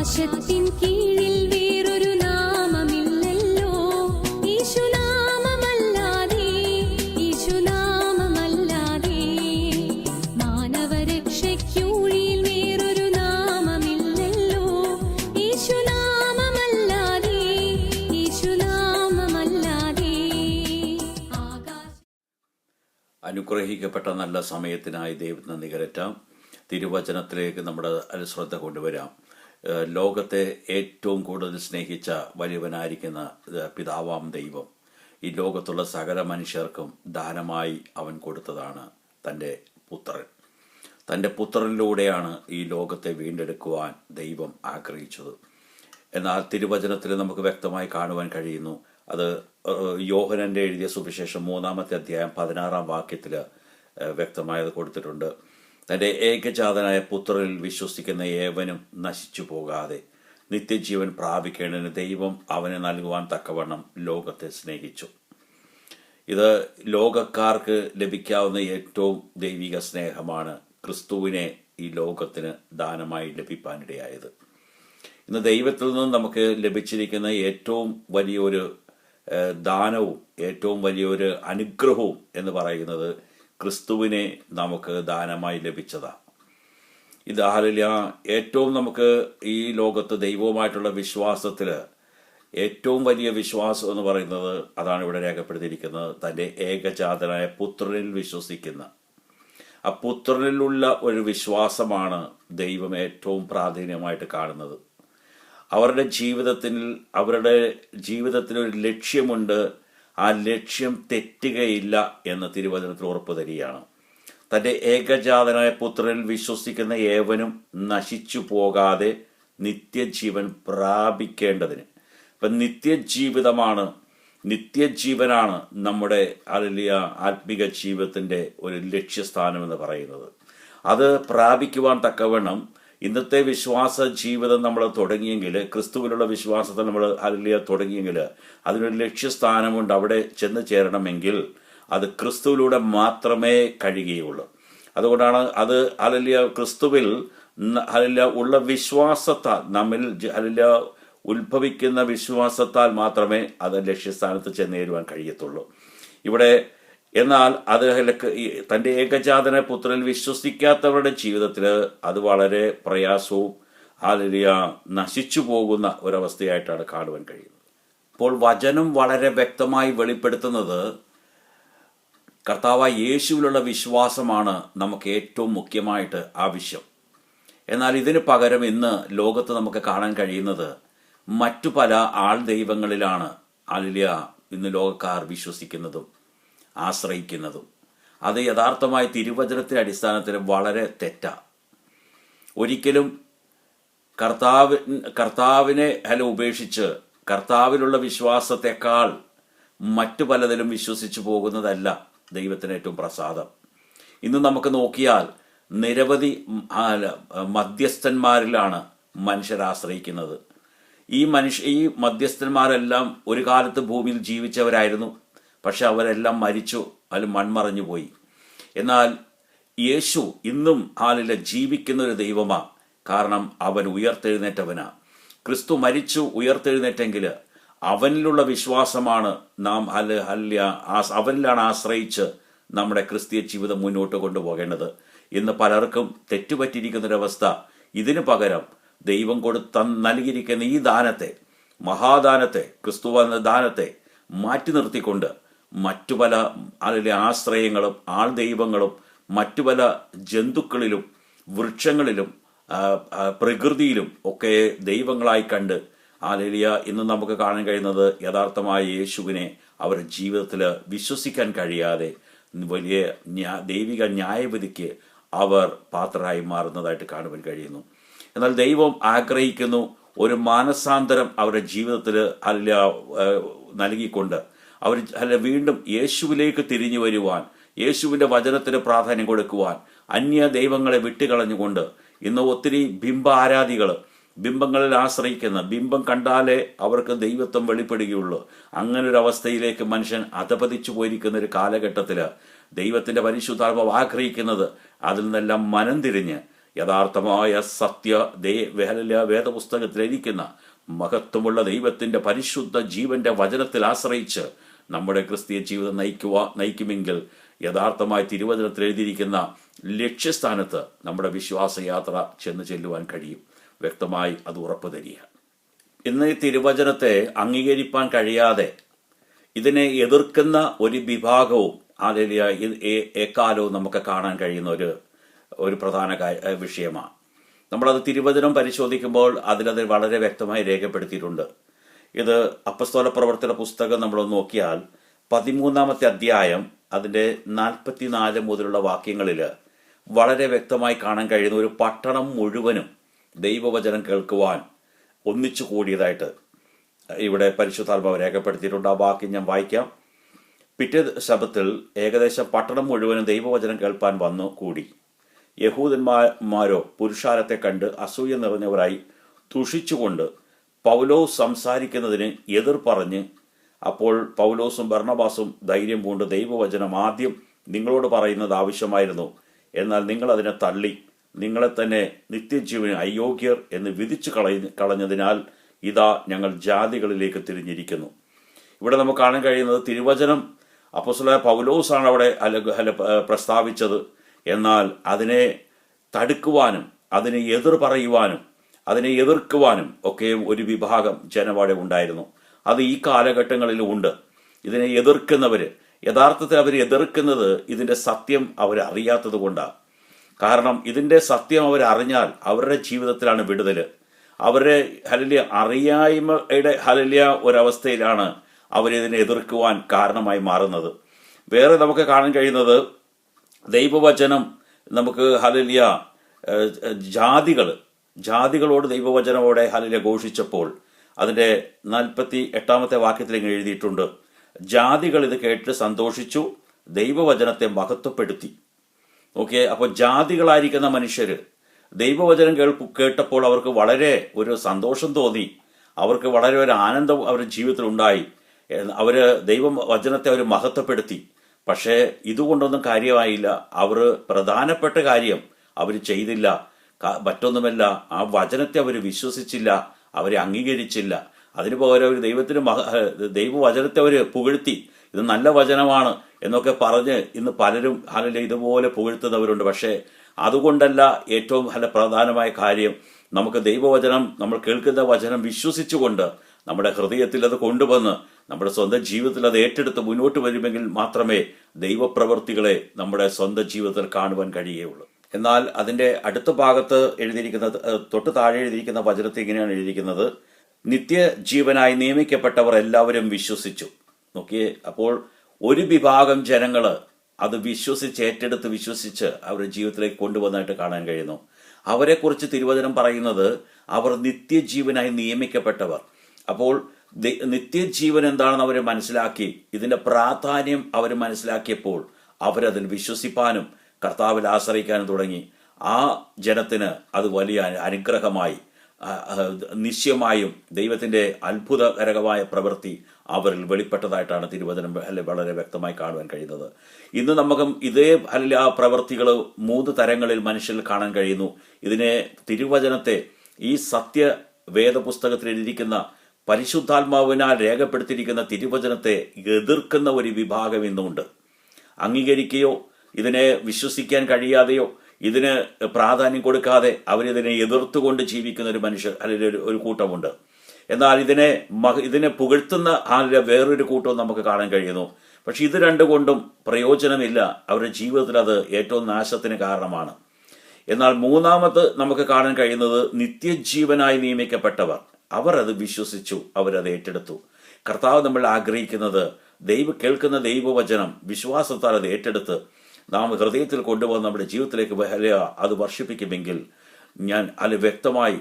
ആകാശത്തിൻ കീഴിൽ വേറൊരു നാമമില്ലല്ലോ, യേശുനാമമല്ലാതെ, യേശുനാമമല്ലാതെ. മാനവരക്ഷയ്ക്കുള്ളിൽ വേറൊരു നാമമില്ലല്ലോ, യേശുനാമമല്ലാതെ, യേശുനാമമല്ലാതെ. അനുഗ്രഹിക്കപ്പെട്ട നല്ല സമയത്തിനായി ദൈവത്തിന് നികരറ്റാം. തിരുവചനത്തിലേക്ക് നമ്മുടെ ശ്രദ്ധ കൊണ്ടുവരാം. ലോകത്തെ ഏറ്റവും കൂടുതൽ സ്നേഹിച്ച വലിയവനായിരിക്കുന്ന പിതാവാം ദൈവം ഈ ലോകത്തുള്ള സകല മനുഷ്യർക്കും ദാനമായി അവൻ കൊടുത്തതാണ് തൻ്റെ പുത്രൻ. തൻ്റെ പുത്രനിലൂടെയാണ് ഈ ലോകത്തെ വീണ്ടെടുക്കുവാൻ ദൈവം ആഗ്രഹിച്ചത്. എന്നാൽ തിരുവചനത്തിൽ നമുക്ക് വ്യക്തമായി കാണുവാൻ കഴിയുന്നു. അത് യോഹനന്റെ എഴുതിയ സുവിശേഷം 3-ാമത്തെ അധ്യായം 16-ാം വാക്യത്തിൽ വ്യക്തമായത് കൊടുത്തിട്ടുണ്ട്. തൻ്റെ ഏകജാതനായ പുത്രനിൽ വിശ്വസിക്കുന്ന ഏവനും നശിച്ചു പോകാതെ നിത്യജീവൻ പ്രാപിക്കേണ്ടതിന് ദൈവം അവനെ നൽകുവാൻ തക്കവണ്ണം ലോകത്തെ സ്നേഹിച്ചു. ഇത് ലോകക്കാർക്ക് ലഭിക്കാവുന്ന ഏറ്റവും ദൈവിക സ്നേഹമാണ് ക്രിസ്തുവിനെ ഈ ലോകത്തിന് ദാനമായി ലഭിക്കാനിടയായത്. ഇന്ന് ദൈവത്തിൽ നിന്ന് നമുക്ക് ലഭിച്ചിരിക്കുന്ന ഏറ്റവും വലിയൊരു ദാനവും ഏറ്റവും വലിയൊരു അനുഗ്രഹവും എന്ന് പറയുന്നത് ക്രിസ്തുവിനെ നമുക്ക് ദാനമായി ലഭിച്ചതാണ്. ഇത് ഏറ്റവും നമുക്ക് ഈ ലോകത്ത് ദൈവവുമായിട്ടുള്ള വിശ്വാസത്തിൽ ഏറ്റവും വലിയ വിശ്വാസം എന്ന് പറയുന്നത് അതാണ് ഇവിടെ രേഖപ്പെടുത്തിയിരിക്കുന്നത്. തൻ്റെ ഏകജാതനായ പുത്രനിൽ വിശ്വസിക്കുന്ന ആ പുത്രനിലുള്ള ഒരു വിശ്വാസമാണ് ദൈവം ഏറ്റവും പ്രാധാന്യമായിട്ട് കാണുന്നത്. അവരുടെ ജീവിതത്തിൽ ഒരു ലക്ഷ്യമുണ്ട്. ആ ലക്ഷ്യം തെറ്റുകയില്ല എന്ന് തിരുവചനത്തിൽ ഉറപ്പ് തരികയാണ്. തൻ്റെ ഏകജാതനായ പുത്രനിൽ വിശ്വസിക്കുന്ന ഏവനും നശിച്ചു പോകാതെ നിത്യജീവൻ പ്രാപിക്കേണ്ടതിന്. അപ്പം നിത്യജീവനാണ് നമ്മുടെ ആത്മിക ജീവിതത്തിൻ്റെ ഒരു ലക്ഷ്യസ്ഥാനം എന്ന് പറയുന്നത്. അത് പ്രാപിക്കുവാൻ തക്കവണ്ണം ഇന്നത്തെ വിശ്വാസ ജീവിതം നമ്മൾ തുടങ്ങിയെങ്കിൽ, ക്രിസ്തുവിലുള്ള വിശ്വാസത്തെ നമ്മൾ തുടങ്ങിയെങ്കിൽ അതിനൊരു ലക്ഷ്യസ്ഥാനമുണ്ട്. അവിടെ ചെന്ന് ചേരണമെങ്കിൽ അത് ക്രിസ്തുവിലൂടെ മാത്രമേ കഴിയുകയുള്ളൂ. അതുകൊണ്ടാണ് അത് ക്രിസ്തുവിൽ ഉള്ള വിശ്വാസത്താൽ നമ്മിൽ ഉത്ഭവിക്കുന്ന വിശ്വാസത്താൽ മാത്രമേ അത് ലക്ഷ്യസ്ഥാനത്ത് ചെന്നേരുവാൻ കഴിയത്തുള്ളൂ. ഇവിടെ എന്നാൽ അത് തൻ്റെ ഏകജാതന പുത്രനിൽ വിശ്വസിക്കാത്തവരുടെ ജീവിതത്തിൽ അത് വളരെ പ്രയാസവും നശിച്ചു പോകുന്ന ഒരവസ്ഥയായിട്ടാണ് കാണുവാൻ കഴിയുന്നത്. അപ്പോൾ വചനം വളരെ വ്യക്തമായി വെളിപ്പെടുത്തുന്നത് കർത്താവായ യേശുവിലുള്ള വിശ്വാസമാണ് നമുക്ക് ഏറ്റവും മുഖ്യമായിട്ട് ആവശ്യം. എന്നാൽ ഇതിന് പകരം ഇന്ന് ലോകത്ത് നമുക്ക് കാണാൻ കഴിയുന്നത് മറ്റു പല ആൾ ദൈവങ്ങളിലാണ് ഇന്ന് ലോകക്കാർ വിശ്വസിക്കുന്നതും ആശ്രയിക്കുന്നതും. അത് യഥാർത്ഥമായി തിരുവചനത്തിന്റെ അടിസ്ഥാനത്തിൽ വളരെ തെറ്റാണ്. ഒരിക്കലും കർത്താവിനെ ഉപേക്ഷിച്ച് കർത്താവിലുള്ള വിശ്വാസത്തെക്കാൾ മറ്റു പലതിലും വിശ്വസിച്ചു പോകുന്നതല്ല ദൈവത്തിന് ഏറ്റവും പ്രസാദം. ഇന്ന് നമുക്ക് നോക്കിയാൽ നിരവധി മധ്യസ്ഥന്മാരിലാണ് മനുഷ്യർ ആശ്രയിക്കുന്നത്. ഈ മധ്യസ്ഥന്മാരെല്ലാം ഒരു കാലത്ത് ഭൂമിയിൽ ജീവിച്ചവരായിരുന്നു. പക്ഷെ അവരെല്ലാം മരിച്ചു, അതിൽ മൺമറഞ്ഞു പോയി. എന്നാൽ യേശു ഇന്നും ജീവിക്കുന്ന ഒരു ദൈവമാണ്. കാരണം അവൻ ഉയർത്തെഴുന്നേറ്റവനാ. ക്രിസ്തു മരിച്ചു ഉയർത്തെഴുന്നേറ്റെങ്കിൽ അവനിലുള്ള വിശ്വാസമാണ് നാം അവനിലാണ് ആശ്രയിച്ച് നമ്മുടെ ക്രിസ്തീയ ജീവിതം മുന്നോട്ട് കൊണ്ടുപോകേണ്ടത്. ഇന്ന് പലർക്കും തെറ്റുപറ്റിയിരിക്കുന്നൊരവസ്ഥ. ഇതിനു പകരം ദൈവം നൽകിയിരിക്കുന്ന ഈ ദാനത്തെ, മഹാദാനത്തെ, ക്രിസ്തു എന്ന ദാനത്തെ മാറ്റി നിർത്തിക്കൊണ്ട് മറ്റു പല ആശ്രയങ്ങളും ആൾ ദൈവങ്ങളും മറ്റു പല ജന്തുക്കളിലും വൃക്ഷങ്ങളിലും പ്രകൃതിയിലും ഒക്കെ ദൈവങ്ങളായി കണ്ട് ഇന്ന് നമുക്ക് കാണാൻ കഴിയുന്നത് യഥാർത്ഥമായ യേശുവിനെ അവരുടെ ജീവിതത്തിൽ വിശ്വസിക്കാൻ കഴിയാതെ വലിയ ദൈവിക ന്യായവിധിക്ക് അവർ പാത്രരായി മാറുന്നതായിട്ട് കാണുവാൻ കഴിയുന്നു. എന്നാൽ ദൈവം ആഗ്രഹിക്കുന്നു ഒരു മാനസാന്തരം അവരുടെ ജീവിതത്തിൽ നൽകിക്കൊണ്ട് അവർ വീണ്ടും യേശുവിലേക്ക് തിരിഞ്ഞു വരുവാൻ, യേശുവിന്റെ വചനത്തിന് പ്രാധാന്യം കൊടുക്കുവാൻ, അന്യ ദൈവങ്ങളെ വിട്ടുകളഞ്ഞുകൊണ്ട് ഇന്ന് ഒത്തിരി ബിംബങ്ങളിൽ ആശ്രയിക്കുന്ന, ബിംബം കണ്ടാലേ അവർക്ക് ദൈവത്വം വെളിപ്പെടുകയുള്ളൂ. അങ്ങനെ ഒരു അവസ്ഥയിലേക്ക് മനുഷ്യൻ അധപതിച്ചു പോയിരിക്കുന്ന ഒരു കാലഘട്ടത്തിൽ ദൈവത്തിന്റെ പരിശുദ്ധാത്മാവ് ആഗ്രഹിക്കുന്നത് അതിൽ നിന്നെല്ലാം മനം തിരിഞ്ഞ് യഥാർത്ഥമായ സത്യ വേദപുസ്തകത്തിലിരിക്കുന്ന മഹത്വമുള്ള ദൈവത്തിൻ്റെ പരിശുദ്ധ ജീവന്റെ വചനത്തിൽ ആശ്രയിച്ച് നമ്മുടെ ക്രിസ്തീയ ജീവിതം നയിക്കുമെങ്കിൽ യഥാർത്ഥമായി തിരുവചനത്തിൽ എഴുതിയിരിക്കുന്ന ലക്ഷ്യസ്ഥാനത്ത് നമ്മുടെ വിശ്വാസയാത്ര ചെല്ലുവാൻ കഴിയും. വ്യക്തമായി അത് ഉറപ്പു തരിക. ഇന്ന് ഈ തിരുവചനത്തെ അംഗീകരിപ്പാൻ കഴിയാതെ ഇതിനെ എതിർക്കുന്ന ഒരു വിഭാഗവും എക്കാലവും നമുക്ക് കാണാൻ കഴിയുന്ന ഒരു പ്രധാന വിഷയമാണ്. നമ്മളത് തിരുവചനം പരിശോധിക്കുമ്പോൾ അതിലത് വളരെ വ്യക്തമായി രേഖപ്പെടുത്തിയിട്ടുണ്ട്. ഇത് അപ്പസ്തോല പ്രവർത്തന പുസ്തകം നമ്മൾ നോക്കിയാൽ 13-ാമത്തെ അധ്യായം അതിൻ്റെ 44 മുതലുള്ള വാക്യങ്ങളിൽ വളരെ വ്യക്തമായി കാണാൻ കഴിയുന്ന ഒരു പട്ടണം മുഴുവനും ദൈവവചനം കേൾക്കുവാൻ ഒന്നിച്ചു കൂടിയതായിട്ട് ഇവിടെ പരിശുദ്ധാത്മാവ് രേഖപ്പെടുത്തിയിട്ടുണ്ട്. ആ വാക്യം ഞാൻ വായിക്കാം. പിറ്റേ ശബ്ദത്തിൽ ഏകദേശം പട്ടണം മുഴുവനും ദൈവവചനം കേൾപ്പാൻ വന്നു കൂടി. യഹൂദന്മാരോ പുരുഷാരത്തെ കണ്ട് അസൂയ നിറഞ്ഞവരായി തുഷിച്ചുകൊണ്ട് പൗലോസ് സംസാരിക്കുന്നതിന് എതിർ പറഞ്ഞ്, അപ്പോൾ പൗലോസും ബർണബാസും ധൈര്യം പൂണ്ട്, ദൈവവചനം ആദ്യം നിങ്ങളോട് പറയുന്നത് ആവശ്യമായിരുന്നു, എന്നാൽ നിങ്ങൾ അതിനെ തള്ളി നിങ്ങളെ തന്നെ നിത്യജീവന് അയോഗ്യർ എന്ന് വിധിച്ചു കളഞ്ഞതിനാൽ ഇതാ ഞങ്ങൾ ജാതികളിലേക്ക് തിരിഞ്ഞിരിക്കുന്നു. ഇവിടെ നമുക്ക് കാണാൻ കഴിയുന്നത് തിരുവചനം അപ്പോസ്തലനായ പൗലോസാണ് അവിടെ പ്രസ്താവിച്ചത്. എന്നാൽ അതിനെ തടുക്കുവാനും അതിനെ എതിർ പറയുവാനും അതിനെ എതിർക്കുവാനും ഒക്കെ ഒരു വിഭാഗം ജനവാടെ ഉണ്ടായിരുന്നു. അത് ഈ കാലഘട്ടങ്ങളിലും ഉണ്ട്. ഇതിനെ എതിർക്കുന്നവര് യഥാർത്ഥത്തിൽ അവർ എതിർക്കുന്നത് ഇതിന്റെ സത്യം അവരറിയാത്തത് കൊണ്ടാണ്. കാരണം ഇതിന്റെ സത്യം അവരറിഞ്ഞാൽ അവരുടെ ജീവിതത്തിലാണ് വിടുതൽ. അവരുടെ അറിയായ്മയുടെ ഒരവസ്ഥയിലാണ് അവരിതിനെ എതിർക്കുവാൻ കാരണമായി മാറുന്നത്. വേറെ നമുക്ക് കാണാൻ കഴിയുന്നത് ദൈവവചനം നമുക്ക് ജാതികളോട് ദൈവവചനമോടെ ഘോഷിച്ചപ്പോൾ അതിൻ്റെ 48-ാമത്തെ വാക്യത്തിൽ ഇങ്ങനെ എഴുതിയിട്ടുണ്ട്, ജാതികൾ ഇത് കേട്ട് സന്തോഷിച്ചു, ദൈവവചനത്തെ മഹത്വപ്പെടുത്തി. ഓക്കെ, അപ്പോൾ ജാതികളായിരിക്കുന്ന മനുഷ്യര് ദൈവവചനം കേട്ടപ്പോൾ അവർക്ക് വളരെ ഒരു സന്തോഷം തോന്നി, അവർക്ക് വളരെ ഒരു ആനന്ദം അവരുടെ ജീവിതത്തിൽ ഉണ്ടായി. അവര് ദൈവവചനത്തെ അവർ മഹത്വപ്പെടുത്തി. പക്ഷേ ഇതുകൊണ്ടൊന്നും കാര്യമായില്ല. അവർ പ്രധാനപ്പെട്ട കാര്യം അവർ ചെയ്തില്ല. മറ്റൊന്നുമല്ല, ആ വചനത്തെ അവർ വിശ്വസിച്ചില്ല, അവരെ അംഗീകരിച്ചില്ല. അതിനു പകരം അവർ ദൈവവചനത്തെ അവർ പുകഴ്ത്തി, ഇത് നല്ല വചനമാണ് എന്നൊക്കെ പറഞ്ഞ് ഇന്ന് പലരും ഇതുപോലെ പുകഴ്ത്തുന്നവരുണ്ട്. പക്ഷേ അതുകൊണ്ടല്ല ഏറ്റവും പ്രധാനമായ കാര്യം. നമുക്ക് ദൈവവചനം, നമ്മൾ കേൾക്കുന്ന വചനം വിശ്വസിച്ചുകൊണ്ട് നമ്മുടെ ഹൃദയത്തിൽ അത് കൊണ്ടുവന്ന് നമ്മുടെ സ്വന്തം ജീവിതത്തിൽ അത് ഏറ്റെടുത്ത് മുന്നോട്ട് വരുമെങ്കിൽ മാത്രമേ ദൈവപ്രവൃത്തികളെ നമ്മുടെ സ്വന്തം ജീവിതത്തിൽ കാണുവാൻ കഴിയുകയുള്ളൂ. എന്നാൽ അതിന്റെ അടുത്ത ഭാഗത്ത് എഴുതിയിരിക്കുന്നത്, തൊട്ട് താഴെ എഴുതിയിരിക്കുന്ന വചനത്തിൽ ഇങ്ങനെയാണ് എഴുതിയിരിക്കുന്നത്, നിത്യജീവനായി നിയമിക്കപ്പെട്ടവർ എല്ലാവരും വിശ്വസിച്ചു. നോക്കിയേ, അപ്പോൾ ഒരു വിഭാഗം ജനങ്ങൾ അത് ഏറ്റെടുത്ത് വിശ്വസിച്ച് അവരുടെ ജീവിതത്തിലേക്ക് കൊണ്ടുവന്നായിട്ട് കാണാൻ കഴിയുന്നു. അവരെക്കുറിച്ച് തിരുവചനം പറയുന്നത് അവർ നിത്യജീവനായി നിയമിക്കപ്പെട്ടവർ. അപ്പോൾ നിത്യജീവൻ എന്താണെന്ന് അവർ മനസ്സിലാക്കി, ഇതിന്റെ പ്രാധാന്യം അവർ മനസ്സിലാക്കിയപ്പോൾ അവരതിൽ വിശ്വസിപ്പാനും കർത്താവിൽ ആശ്രയിക്കാനും തുടങ്ങി. ആ ജനത്തിന് അത് വലിയ അനുഗ്രഹമായി, നിശ്ചയമായും ദൈവത്തിന്റെ അത്ഭുതകരമായ പ്രവൃത്തി അവരിൽ വെളിപ്പെട്ടതായിട്ടാണ് തിരുവചനം വളരെ വ്യക്തമായി കാണുവാൻ കഴിയുന്നത്. ഇന്ന് നമുക്ക് ഇതേ ആ പ്രവൃത്തികൾ 3 തരങ്ങളിൽ മനുഷ്യരിൽ കാണാൻ കഴിയുന്നു. ഇതിനെ തിരുവചനത്തെ, ഈ സത്യ വേദപുസ്തകത്തിൽ എഴുതിയിരിക്കുന്ന പരിശുദ്ധാത്മാവിനാൽ രേഖപ്പെടുത്തിയിരിക്കുന്ന തിരുവചനത്തെ എതിർക്കുന്ന ഒരു വിഭാഗം ഇന്നുണ്ട്. അംഗീകരിക്കുകയോ ഇതിനെ വിശ്വസിക്കാൻ കഴിയാതെയോ ഇതിന് പ്രാധാന്യം കൊടുക്കാതെ അവരിതിനെ എതിർത്തുകൊണ്ട് ജീവിക്കുന്ന ഒരു മനുഷ്യർ അല്ലെങ്കിൽ ഒരു കൂട്ടമുണ്ട്. എന്നാൽ ഇതിനെ പുകഴ്ത്തുന്ന വേറൊരു കൂട്ടവും നമുക്ക് കാണാൻ കഴിയുന്നു. പക്ഷെ ഇത് രണ്ടുകൊണ്ടും പ്രയോജനമില്ല. അവരുടെ ജീവിതത്തിൽ അത് ഏറ്റവും നാശത്തിന് കാരണമാണ്. എന്നാൽ മൂന്നാമത് നമുക്ക് കാണാൻ കഴിയുന്നത് നിത്യജീവനായി നിയമിക്കപ്പെട്ടവർ. അവർ അത് വിശ്വസിച്ചു, അവരത് ഏറ്റെടുത്തു. കർത്താവ് നമ്മൾ ആഗ്രഹിക്കുന്നത് കേൾക്കുന്ന ദൈവവചനം വിശ്വാസത്താൽ അത് ഏറ്റെടുത്ത് നാം ഹൃദയത്തിൽ കൊണ്ടുവന്ന് നമ്മുടെ ജീവിതത്തിലേക്ക് അത് വർഷിപ്പിക്കുമെങ്കിൽ ഞാൻ വ്യക്തമായി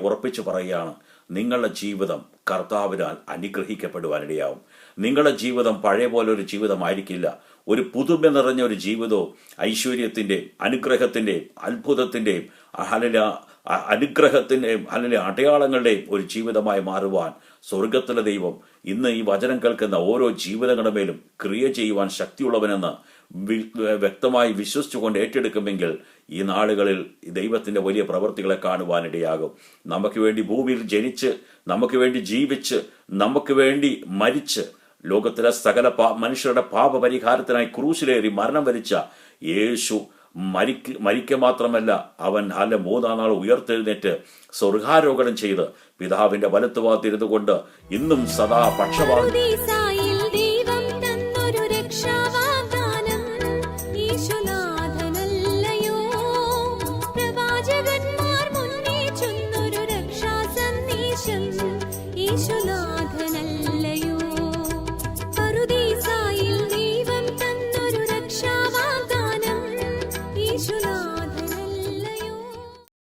ഉറപ്പിച്ചു പറയുകയാണ്, നിങ്ങളുടെ ജീവിതം കർത്താവിനാൽ അനുഗ്രഹിക്കപ്പെടുവാനിടയാവും. നിങ്ങളുടെ ജീവിതം പഴയ പോലെ ഒരു ജീവിതമായിരിക്കില്ല. ഒരു പുതുമ നിറഞ്ഞ ഒരു ജീവിതവും ഐശ്വര്യത്തിന്റെയും അനുഗ്രഹത്തിന്റെയും അത്ഭുതത്തിന്റെയും അനുഗ്രഹത്തിന്റെയും അടയാളങ്ങളുടെയും ഒരു ജീവിതമായി മാറുവാൻ സ്വർഗത്തിലെ ദൈവം ഇന്ന് ഈ വചനം കേൾക്കുന്ന ഓരോ ജീവിതങ്ങളുടെ മേലും ക്രിയ ചെയ്യുവാൻ ശക്തിയുള്ളവനെന്ന് വ്യക്തമായി വിശ്വസിച്ചുകൊണ്ട് ഏറ്റെടുക്കുമെങ്കിൽ ഈ നാളുകളിൽ ദൈവത്തിന്റെ വലിയ പ്രവൃത്തികളെ കാണുവാനിടയാകും. നമുക്ക് വേണ്ടി ഭൂമിയിൽ ജനിച്ച്, നമുക്ക് വേണ്ടി ജീവിച്ച്, നമുക്ക് വേണ്ടി മരിച്ച്, ലോകത്തിലെ സകല മനുഷ്യരുടെ പാപപരിഹാരത്തിനായി ക്രൂശിലേറി മരണം വരിച്ച യേശു മരിക്കുക മാത്രമല്ല, അവൻ 3-ാം നാൾ ഉയർത്തെഴുന്നേറ്റ് സ്വർഗാരോഹണം ചെയ്ത് പിതാവിന്റെ വലത്തുഭാഗത്തിരുന്നു കൊണ്ട് ഇന്നും സദാ പക്ഷപാതം പറുദീസായിൽ ദൈവം തന്നൊരു രക്ഷാവാഗ്ദാനം യേശുനാഥനല്ലയോ. പ്രവാചകന്മാർ മുന്നേ ചൊന്നൊരു രക്ഷാസന്ദേശം യേശുനാഥൻ